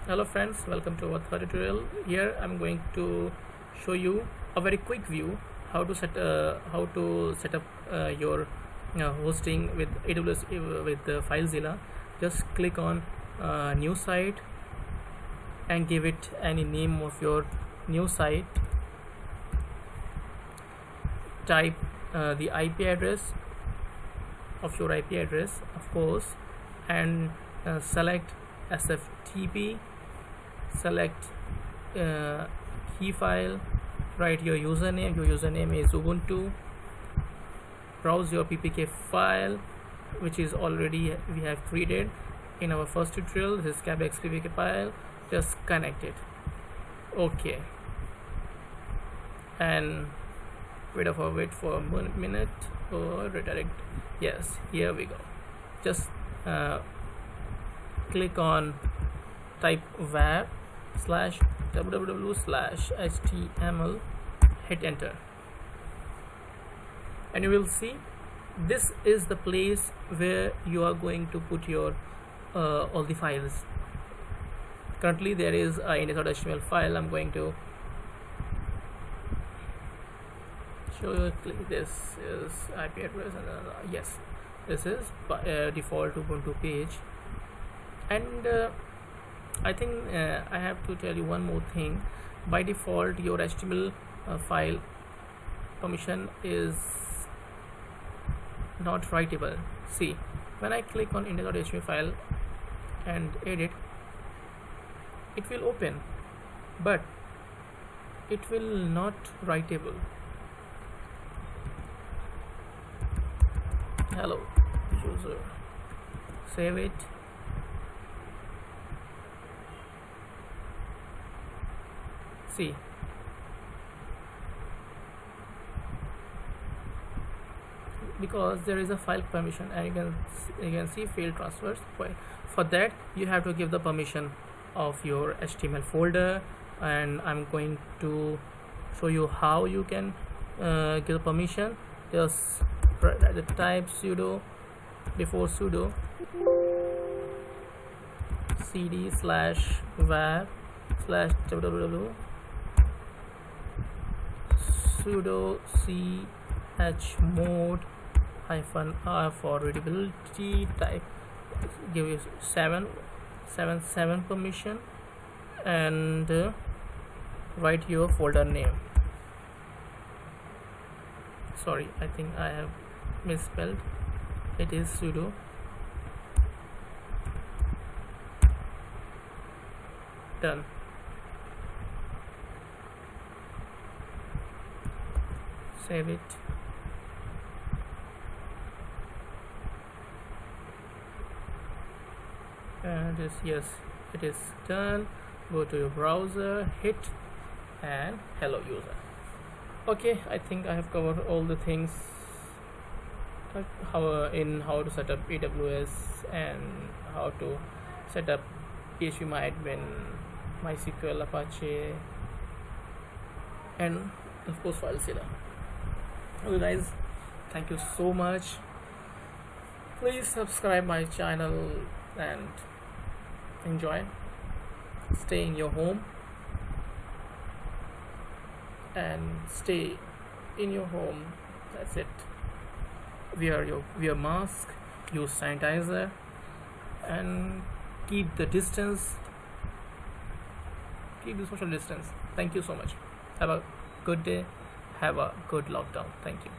Hello friends, welcome to our third tutorial. Here I'm going to show you a very quick view how to set up your hosting with AWS with FileZilla. Just click on new site and give it any name of your new site. Type the IP address of your IP address, of course, and select SFTP. Select key file, write your username. Your username is Ubuntu. Browse your ppk file, which is already we have created in our first tutorial. This is cabex ppk file. Just connect it. Okay, and wait for 1 minute or redirect. Yes, here we go. Just click on type var/www/html, hit enter, and you will see this is the place where you are going to put your all the files. Currently there is a index.html file. I'm going to show you. This is IP address, and yes, this is default Ubuntu page. And I think I have to tell you one more thing. By default, your HTML file permission is not writable. See, when I click on index.html file and edit, it will open, but it will not writable. Hello user, save it. See, because there is a file permission, and you can see failed transfers. For that you have to give the permission of your HTML folder, and I'm going to show you how you can give the permission. Just type sudo before sudo cd/var/www sudo chmod -r for readability. Type, give you 777 permission, and write your folder name. Sorry, I think I have misspelled. It is sudo done. Save it. And yes, it is done. Go to your browser, hit, and hello user. Okay, I think I have covered all the things, like how to set up AWS and how to set up PhpMydmin, MySQL, Apache, and of course FileZilla. Okay guys, thank you so much. Please subscribe my channel and enjoy. Stay in your home and stay in your home. That's it. Wear mask, use sanitizer, and keep the distance. Keep the social distance. Thank you so much. Have a good day. Have a good lockdown. Thank you.